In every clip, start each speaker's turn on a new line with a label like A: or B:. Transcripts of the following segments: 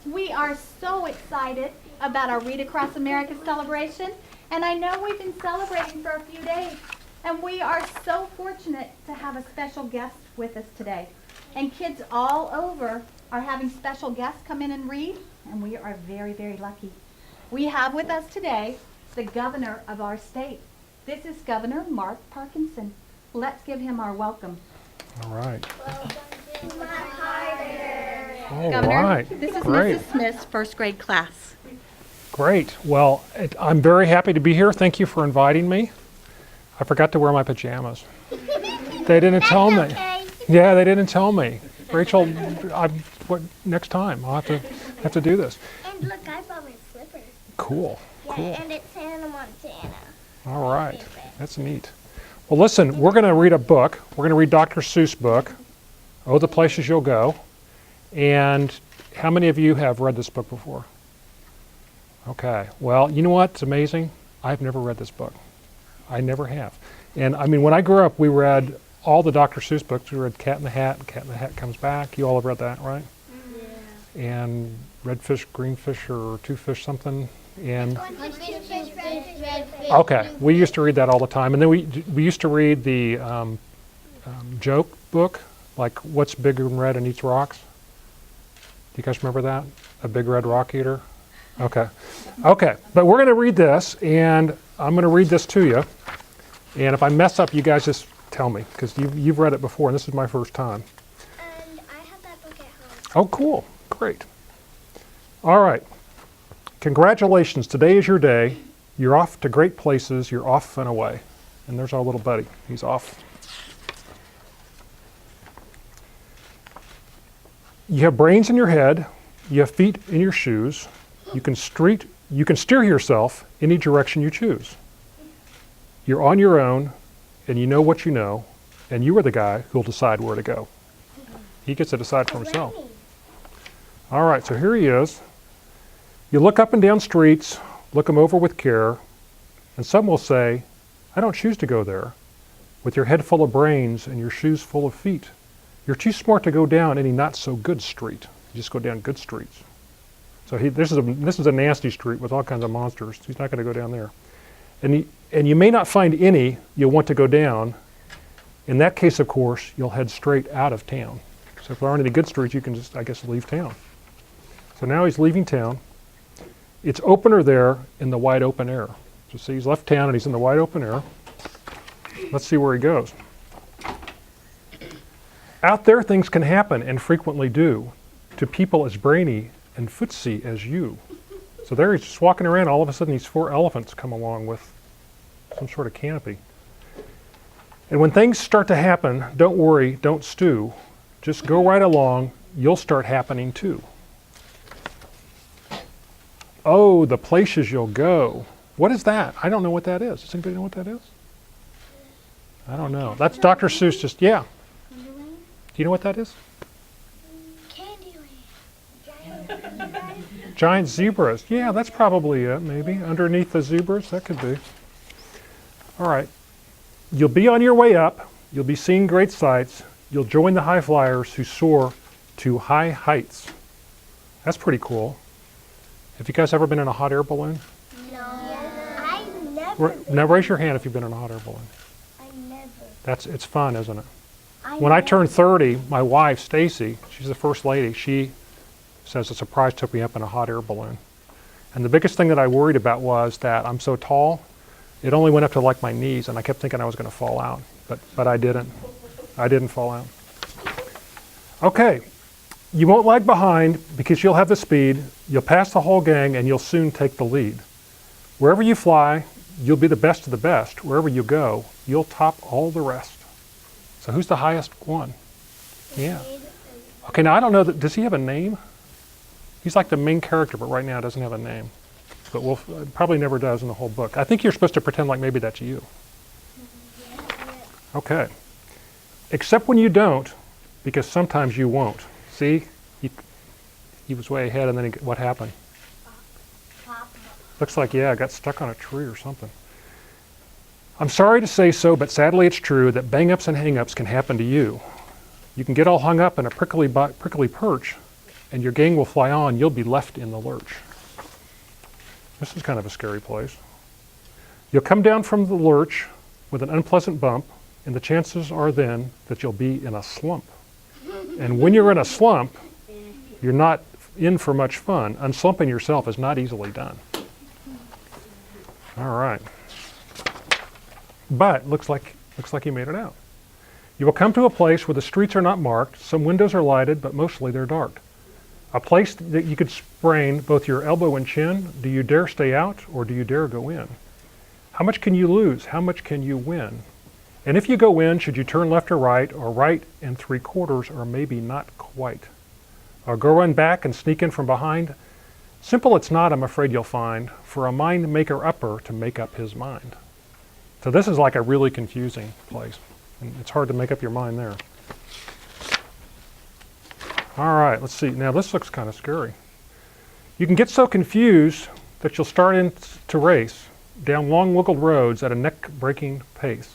A: We are so excited about our Read Across America celebration, and I know we've been celebrating for a few days, and we are so fortunate to have a special guest with us today. And kids all over are having special guests come in and read, and we are very, very lucky. We have with us today the governor of our state. This is Governor Mark Parkinson. Let's give him our welcome.
B: All right.
C: Welcome to McCarter.
B: All
A: Governor,
B: right.
A: this is
B: Great.
A: Mrs. Smith's first grade class.
B: Great. Well, I'm very happy to be here. Thank you for inviting me. I forgot to wear my pajamas. They didn't tell me.
C: Okay.
B: Yeah, they didn't tell me. Rachel, next time I'll have to do this.
C: And look, I brought my slippers.
B: Cool.
C: Yeah,
B: Cool.
C: and it's Hannah Montana.
B: All right. That's neat. Well, listen, we're going to read a book. We're going to read Dr. Seuss' book, Oh, the Places You'll Go. And how many of you have read this book before? Okay. Well, you know what's amazing? I've never read this book. I never have. And I mean, when I grew up, we read all the Dr. Seuss books. We read Cat in the Hat, and Cat in the Hat Comes Back. You all have read that, right?
C: Yeah.
B: And Red Fish, Green Fish, or Two Fish something. And okay, we used to read that all the time. And then we used to read the joke book, like What's Big and Red and Eats Rocks? Do you guys remember that? A Big Red Rock Eater? Okay. Okay, but we're going to read this, and I'm going to read this to you. And if I mess up, you guys just tell me, because you've read it before, and this is my first time.
C: And I have that book at home.
B: Oh, cool. Great. All right. Congratulations. Today is your day. You're off to great places. You're off and away. And there's our little buddy. He's off. You have brains in your head. You have feet in your shoes. You can steer yourself any direction you choose. You're on your own, and you know what you know, and you are the guy who'll decide where to go. He gets to decide for himself. All right, so here he is. You look up and down streets, look them over with care, and some will say, I don't choose to go there. With your head full of brains and your shoes full of feet, you're too smart to go down any not-so-good street. You just go down good streets. So this is a nasty street with all kinds of monsters. He's not going to go down there. And you may not find any you'll want to go down. In that case, of course, you'll head straight out of town. So if there aren't any good streets, you can just, I guess, leave town. So now he's leaving town. It's opener there in the wide open air. So see, he's left town and he's in the wide open air. Let's see where he goes. Out there, things can happen and frequently do to people as brainy and footsy as you. So there he's just walking around. All of a sudden, these 4 elephants come along with some sort of canopy. And when things start to happen, don't worry, don't stew. Just go right along. You'll start happening too. Oh, the places you'll go. What is that? I don't know what that is. Does anybody know what that is? I don't know. That's Dr. Seuss just, yeah. Do you know what that is?
C: Candyland.
B: Giant zebras. Yeah, that's probably it, maybe. Underneath the zebras, that could be. All right. You'll be on your way up. You'll be seeing great sights. You'll join the high flyers who soar to high heights. That's pretty cool. Have you guys ever been in a hot air balloon?
C: No. I never.
B: Now raise your hand if you've been in a hot air balloon.
C: I never.
B: It's fun, isn't it? When I turned 30, my wife, Stacy, she's the first lady, she says a surprise took me up in a hot air balloon. And the biggest thing that I worried about was that I'm so tall, it only went up to like my knees, and I kept thinking I was going to fall out. But I didn't. I didn't fall out. Okay. You won't lag behind because you'll have the speed, you'll pass the whole gang, and you'll soon take the lead. Wherever you fly, you'll be the best of the best. Wherever you go, you'll top all the rest. So who's the highest one? Yeah. Okay, now I don't know, does he have a name? He's like the main character, but right now doesn't have a name. But probably never does in the whole book. I think you're supposed to pretend like maybe that's you. Okay. Except when you don't, because sometimes you won't. See, he was way ahead, and then what happened? Looks like, yeah, got stuck on a tree or something. I'm sorry to say so, but sadly it's true that bang-ups and hang-ups can happen to you. You can get all hung up in a prickly perch, and your gang will fly on, you'll be left in the lurch. This is kind of a scary place. You'll come down from the lurch with an unpleasant bump, and the chances are then that you'll be in a slump. And when you're in a slump, you're not in for much fun. Unslumping yourself is not easily done. All right. But looks like you made it out. You will come to a place where the streets are not marked, some windows are lighted, but mostly they're dark. A place that you could sprain both your elbow and chin. Do you dare stay out, or do you dare go in? How much can you lose? How much can you win? And if you go in, should you turn left or right 3/4, or maybe not quite? Or go run back and sneak in from behind? Simple it's not, I'm afraid you'll find, for a mind maker upper to make up his mind. So this is like a really confusing place. And it's hard to make up your mind there. All right, let's see. Now this looks kind of scary. You can get so confused that you'll start in to race down long wiggled roads at a neck-breaking pace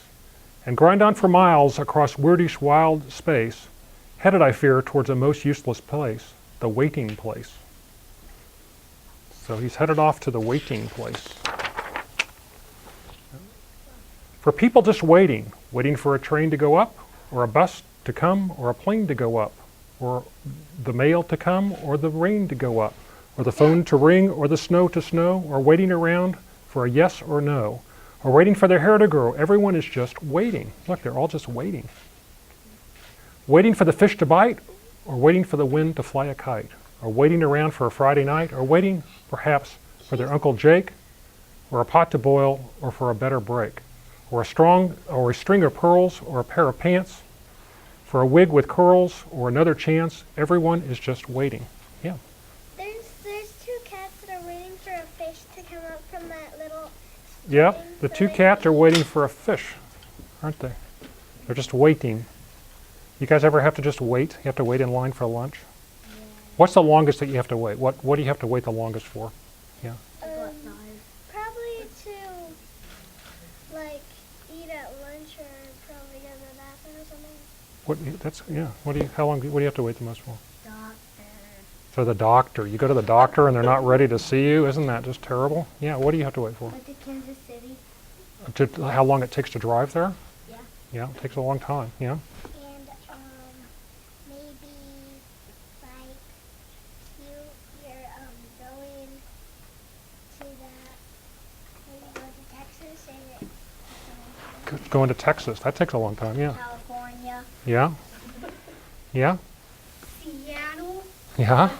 B: and grind on for miles across weirdish wild space, headed, I fear, towards a most useless place, the waiting place. So he's headed off to the waiting place. For people just waiting for a train to go up, or a bus to come, or a plane to go up, or the mail to come, or the rain to go up, or the phone to ring, or the snow to snow, or waiting around for a yes or no, or waiting for their hair to grow. Everyone is just waiting. Look, they're all just waiting. Waiting for the fish to bite, or waiting for the wind to fly a kite, or waiting around for a Friday night, or waiting, perhaps, for their Uncle Jake, or a pot to boil, or for a better break, or a string of pearls, or a pair of pants, for a wig with curls, or another chance. Everyone is just waiting. Yeah.
C: There's two cats that are waiting for a fish to come up from that little.
B: Yep, the two cats are waiting for a fish, aren't they? They're just waiting. You guys ever have to just wait? You have to wait in line for lunch? Yeah. What's the longest that you have to wait? What do you have to wait the longest for? Yeah.
C: Probably to like eat at lunch or probably go to the bathroom or something.
B: What do you have to wait the most for?
C: Doctor.
B: For the doctor. You go to the doctor and they're not ready to see you. Isn't that just terrible? Yeah, what do you have to wait for?
C: Like to Kansas City.
B: How long it takes to drive there?
C: Yeah.
B: Yeah, it takes a long time. Yeah.
C: And maybe like you're going to maybe go to Texas and
B: Going to Texas, that takes a long time. Yeah.
C: California.
B: Yeah. Yeah.
C: Seattle.
B: Yeah.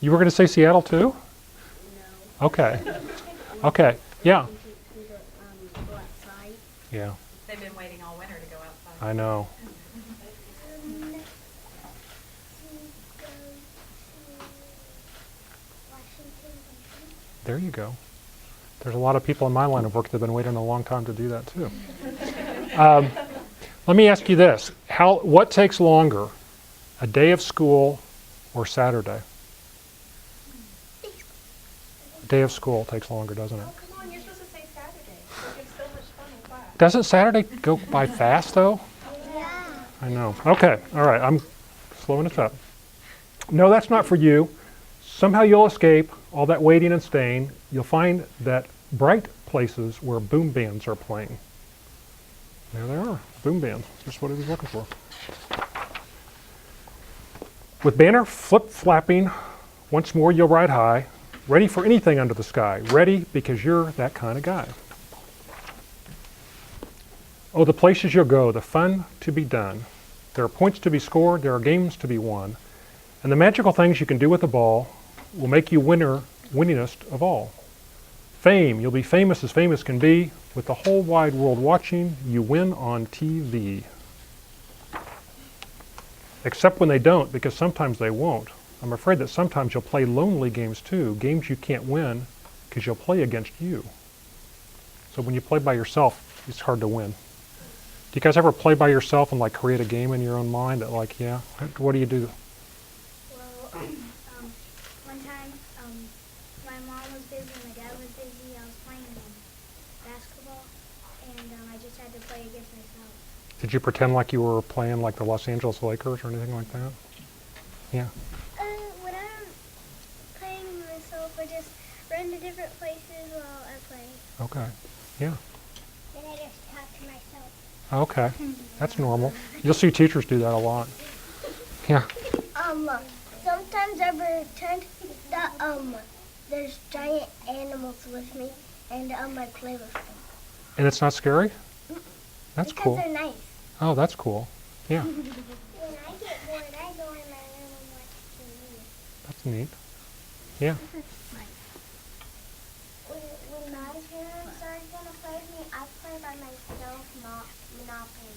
B: You were going to say Seattle too?
C: No.
B: Okay. Okay. Yeah.
C: Go outside.
B: Yeah.
A: They've been waiting all winter to go outside.
B: I know.
C: To go to Washington, D.C.
B: There you go. There's a lot of people in my line of work that have been waiting a long time to do that too. Let me ask you this. What takes longer, a day of school or Saturday? A day of school takes longer, doesn't it?
D: Oh, come on, you're supposed to say Saturday. There's so much fun in class.
B: Doesn't Saturday go by fast though?
C: Yeah.
B: I know. Okay. All right. I'm slowing it up. No, that's not for you. Somehow you'll escape all that waiting and staying. You'll find that bright places where boom bands are playing. There they are, boom bands. Just what he was looking for. With banner flip-flapping, once more you'll ride high, ready for anything under the sky. Ready because you're that kind of guy. Oh, the places you'll go, the fun to be done. There are points to be scored, there are games to be won. And the magical things you can do with the ball will make you winningest of all. Fame, you'll be famous as famous can be. With the whole wide world watching, you win on TV. Except when they don't, because sometimes they won't. I'm afraid that sometimes you'll play lonely games too, games you can't win because you'll play against you. So when you play by yourself, it's hard to win. Do you guys ever play by yourself and like create a game in your own mind that like, yeah, what do you do?
C: Well, one time, my mom was busy, my dad was busy. I was playing basketball, and I just had to play against myself.
B: Did you pretend like you were playing like the Los Angeles Lakers or anything like that? Yeah.
C: When I'm playing myself, I just run to different places while I play.
B: Okay. Yeah.
C: Then I just talk to myself.
B: Okay. That's normal. You'll see teachers do that a lot. Yeah.
C: Sometimes I pretend that there's giant animals with me, and I play with them.
B: And it's not scary? That's
C: because
B: cool.
C: they're nice.
B: Oh, that's cool. Yeah.
C: When I get bored, I go in my room and watch TV.
B: That's neat. Yeah.
C: When my parents are gonna play with me, I play by myself, not Monopoly.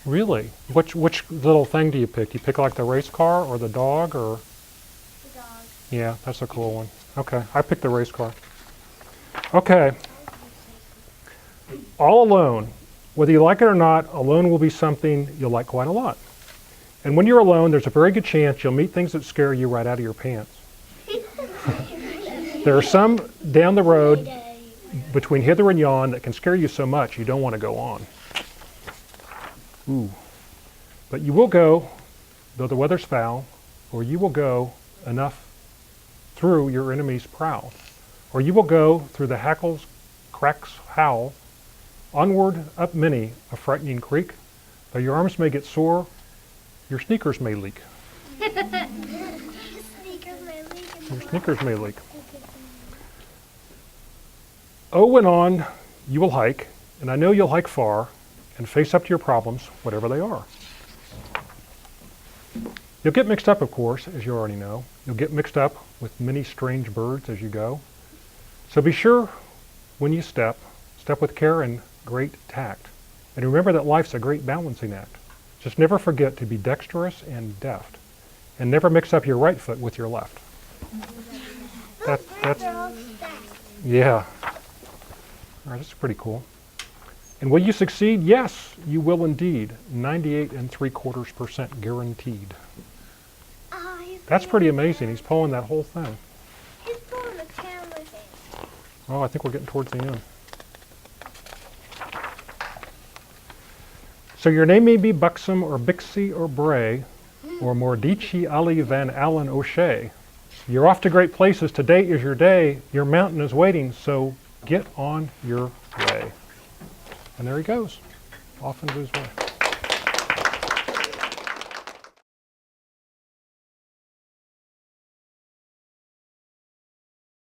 B: Really? Which little thing do you pick? Do you pick like the race car or the dog or?
C: The dog.
B: Yeah, that's a cool one. Okay, I picked the race car. Okay. All alone. Whether you like it or not, alone will be something you'll like quite a lot. And when you're alone, there's a very good chance you'll meet things that scare you right out of your pants. There are some down the road between hither and yon that can scare you so much you don't want to go on. Ooh. But you will go, though the weather's foul, or you will go enough through your enemy's prowl, or you will go through the hackles, cracks, howl, onward up many a frightening creek, though your arms may get sore, your sneakers may leak. Your sneakers may leak. Oh, and on you will hike, and I know you'll hike far, and face up to your problems, whatever they are. You'll get mixed up, of course, as you already know. You'll get mixed up with many strange birds as you go. So be sure when you step with care and great tact. And remember that life's a great balancing act. Just never forget to be dexterous and deft. And never mix up your right foot with your left. That's yeah. All right, that's pretty cool. And will you succeed? Yes, you will indeed. 98.75% guaranteed. That's pretty amazing. He's pulling that whole thing.
C: He's pulling the camera thing.
B: Oh, I think we're getting towards the end. So your name may be Buxom or Bixie or Bray or Mordici Ali Van Allen O'Shea. You're off to great places. Today is your day. Your mountain is waiting, so get on your way. And there he goes, off into his way.